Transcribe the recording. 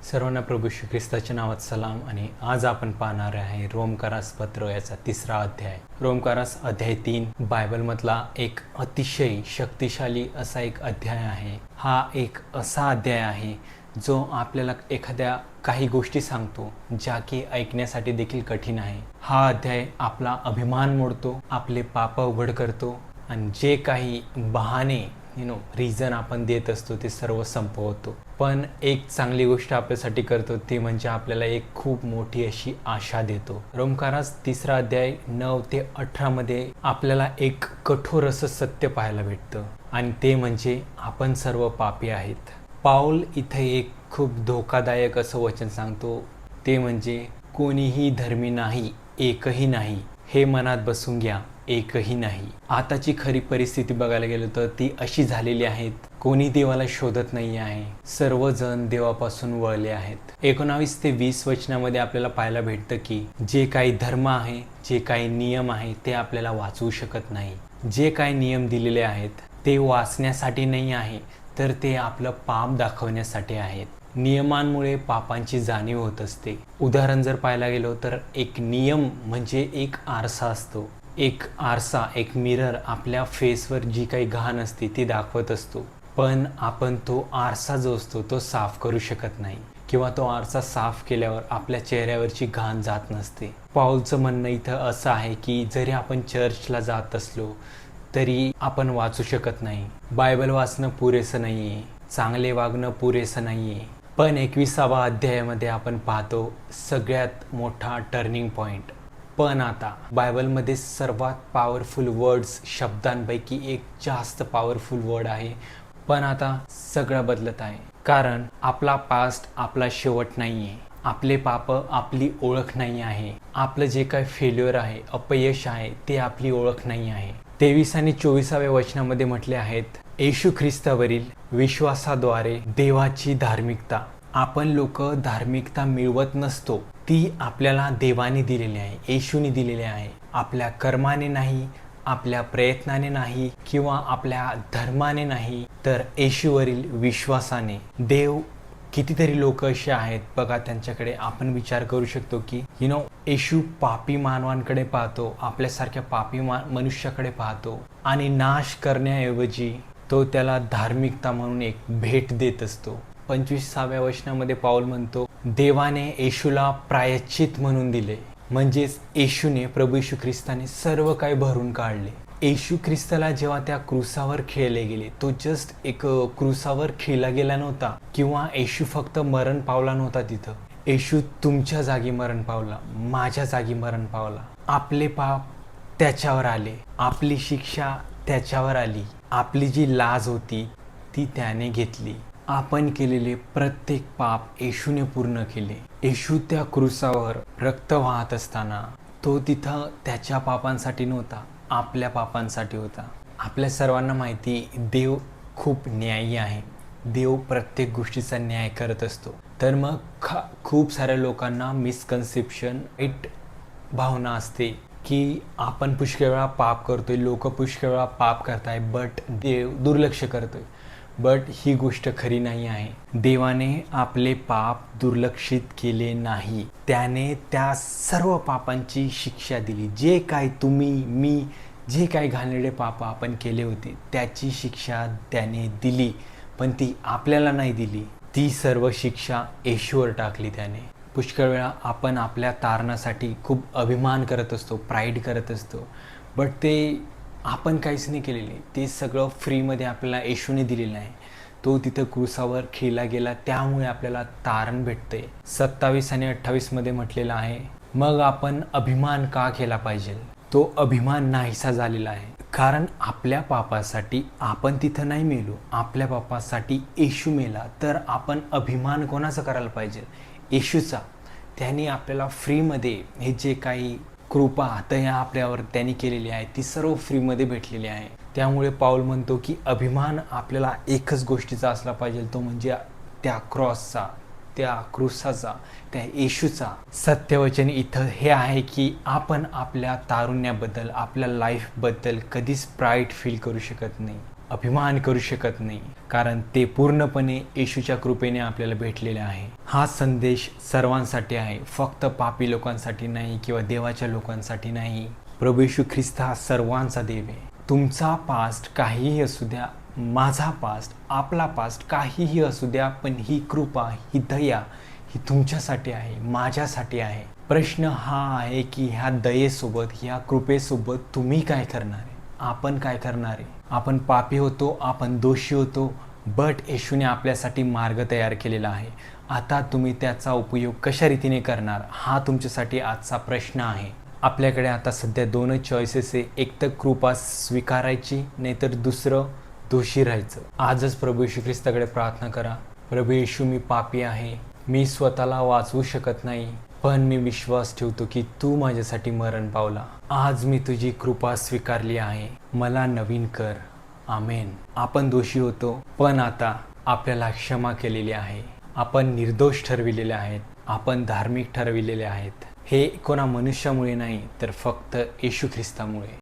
सर्वांना प्रभू श्री ख्रिस्ताच्या नावात सलाम. आणि आज आपण पाहणार आहे रोमकारास पत्र याचा 3रा अध्याय. रोमकारास अध्याय 3 बायबलमधला एक अतिशय शक्तिशाली असा एक अध्याय आहे. हा एक असा अध्याय आहे जो आपल्याला एखाद्या काही गोष्टी सांगतो ज्या की ऐकण्यासाठी देखील कठीण आहे. हा अध्याय आपला अभिमान मोडतो, आपले पाप उघड करतो आणि जे काही बहाणे रिझन आपण देत असतो ते सर्व संपवतो. पण एक चांगली गोष्ट आपल्यासाठी करतो ती म्हणजे आपल्याला एक खूप मोठी अशी आशा देतो. रोमकारास 3रा अध्याय 9 ते 18 मध्ये आपल्याला एक कठोर असं सत्य पाहायला भेटतं आणि ते म्हणजे आपण सर्व पापी आहेत. पाऊल इथे एक खूप धोकादायक असं वचन सांगतो, ते म्हणजे कोणीही धर्मी नाही, एकही नाही. हे मनात बसून घ्या, एकही नाही. आताची खरी परिस्थिती बघायला गेलो तर ती अशी झालेली आहे, कोणी देवाला शोधत नाही आहे, सर्वजण देवापासून वळले आहेत. 19 ते 20 वचनामध्ये आपल्याला पाहायला भेटतं की जे काही धर्म आहे, जे काही नियम आहे ते आपल्याला वाचवू शकत नाही. जे काही नियम दिलेले आहेत ते वाचण्यासाठी नाही आहे, तर ते आपलं पाप दाखवण्यासाठी आहेत. नियमांमुळे पापांची जाणीव होत असते. उदाहरण जर पाहायला गेलो तर एक नियम म्हणजे एक आरसा असतो. एक आरसा, एक मिरर आपल्या फेसवर जी काही घाण असते ती दाखवत असतो, पण आपण तो आरसा जो असतो तो साफ करू शकत नाही, किंवा तो आरसा साफ केल्यावर आपल्या चेहऱ्यावरची घाण जात नसते. पाऊलचं म्हणणं इथं असं आहे की जरी आपण चर्चला जात असलो तरी आपण वाचू शकत नाही. बायबल वाचणं पुरेसं नाही आहे, चांगले वागणं पुरेसं नाही आहे. पण 21व्या अध्यायामध्ये आपण पाहतो सगळ्यात मोठा टर्निंग पॉईंट. पण आता बायबलमध्ये सर्वात पॉवरफुल वर्ड्स, शब्दांपैकी एक जास्त पॉवरफुल वर्ड आहे. पण आता सगळं बदलत आहे, कारण आपला पास्ट आपला शेवट नाही आहे. आपले पाप आपली ओळख नाही आहे. आपलं जे काही फेल्युअर आहे, अपयश आहे, ते आपली ओळख नाही आहे. 23 आणि 24व्या वचनामध्ये म्हटले आहेत, येशू ख्रिस्तावरील विश्वासाद्वारे देवाची धार्मिकता. आपण लोक धार्मिकता मिळवत नसतो, ती आपल्याला देवाने दिलेली आहे, येशूने दिलेली आहे. आपल्या कर्माने नाही, आपल्या प्रयत्नाने नाही, किंवा आपल्या धर्माने नाही, तर येशूवरील विश्वासाने. देव कितीतरी लोक असे आहेत बघा, त्यांच्याकडे आपण विचार करू शकतो की येशू पापी मानवांकडे पाहतो, आपल्यासारख्या पापी मनुष्याकडे पाहतो आणि नाश करण्याऐवजी तो त्याला धार्मिकता म्हणून एक भेट देत असतो. 25व्या वचनामध्ये पाऊल म्हणतो, देवाने येशूला प्रायश्चित म्हणून दिले. म्हणजेच येशूने, प्रभू येशू ख्रिस्ताने सर्व काही भरून काढले. येशू ख्रिस्ताला जेव्हा त्या क्रूसावर खेळले गेले, तो जस्ट एक क्रूसावर खेळला गेला नव्हता, किंवा येशू फक्त मरण पावला नव्हता तिथं. येशू तुमच्या जागी मरण पावला, माझ्या जागी मरण पावला. आपले पाप त्याच्यावर आले, आपली शिक्षा त्याच्यावर आली, आपली जी लाज होती ती त्याने घेतली. आपण केलेले प्रत्येक पाप येशूने पूर्ण केले. येशू त्या क्रूसावर रक्त वाहत असताना तो तिथं त्याच्या पापांसाठी नव्हता, आपल्या पापांसाठी होता. आपल्या सर्वांना माहिती, देव खूप न्यायी आहे. देव प्रत्येक गोष्टीचा न्याय करत असतो. तर मग खूप साऱ्या लोकांना मिसकन्सेप्शन, वाईट भावना असते की आपण पुष्कळ वेळा पाप करतोय, लोक पुष्कळ वेळा पाप करताय, बट देव दुर्लक्ष करतोय. बट ही गोष्ट खरी नाही आहे. देवाने आपले पाप दुर्लक्षित केले नाही, त्याने त्या सर्व पापांची शिक्षा दिली. जे काय तुम्ही, मी, जे काही घाणेरडे पाप आपण केले होते त्याची शिक्षा त्याने दिली, पण ती आपल्याला नाही दिली. ती सर्व शिक्षा येशूवर टाकली त्याने. पुष्कळ वेळा आपण आपल्या तारणासाठी खूप अभिमान करत असतो, प्राईड करत असतो, बट ते आपण काहीच नाही केलेले. ते सगळं फ्रीमध्ये आपल्याला येशूने दिलेलं आहे. तो तिथं क्रूसावर खेळला गेला, त्यामुळे आपल्याला तारण भेटते. 27 आणि 28 मध्ये म्हटलेलं आहे, मग आपण अभिमान का केला पाहिजे? तो अभिमान नाहीसा झालेला आहे, कारण आपल्या पापासाठी आपण तिथं नाही मेलो, आपल्या पापासाठी येशू मेला. तर आपण अभिमान कोणाचा करायला पाहिजे? येशूचा. त्यांनी आपल्याला फ्रीमध्ये हे जे काही कृपा दया आपल्यावर त्यांनी केलेली आहे ती सर्व फ्रीमध्ये भेटलेली आहे. त्यामुळे पाऊल म्हणतो की अभिमान आपल्याला एकच गोष्टीचा असला पाहिजे, तो म्हणजे त्या क्रॉसचा, त्या क्रूसाचा, त्या येशूचा. सत्यवचन इथं हे आहे की आपण आपल्या तारुण्याबद्दल, आपल्या लाईफबद्दल कधीच प्राईड फील करू शकत नाही. अभिमान करू शकत नाही, कारण ते पूर्णपणे येशूच्या कृपेने आपल्याला भेटलेले आहे. हा संदेश सर्वांसाठी आहे, फक्त पापी लोकांसाठी नाही किंवा देवाच्या लोकांसाठी नाही. प्रभू येशू ख्रिस्त हा सर्वांचा देव आहे. तुमचा पास्ट काहीही असू द्या, माझा पास्ट, आपला पास्ट काहीही असू द्या, पण ही कृपा, ही दया ही तुमच्यासाठी आहे, माझ्यासाठी आहे. प्रश्न हा आहे की ह्या दयेसोबत, ह्या कृपेसोबत तुम्ही काय करणार आहे, आपण काय करणार आहे. आपण पापी होतो, आपण दोषी होतो, बट येशूने आपल्यासाठी मार्ग तयार केलेला आहे. आता तुम्ही त्याचा उपयोग कशा रीतीने करणार, हा तुमच्यासाठी आजचा प्रश्न आहे. आपल्याकडे आता सध्या दोनच चॉईसेस आहे, एक तर कृपा स्वीकारायची, नाहीतर दुसरं दोषी राहायचं. आजच प्रभू येशू ख्रिस्ताकडे प्रार्थना करा. प्रभू येशू, मी पापी आहे, मी स्वतःला वाचवू शकत नाही, पण मी विश्वास ठेवतो की तू माझ्यासाठी मरण पावला. आज मी तुझी कृपा स्वीकारली आहे, मला नवीन कर. आमेन. आपण दोषी होतो, पण आता आपल्याला क्षमा केलेली आहे. आपण निर्दोष ठरविलेले आहेत, आपण धार्मिक ठरविलेले आहेत. हे कोणा मनुष्यामुळे नाही, तर फक्त येशू ख्रिस्तामुळे.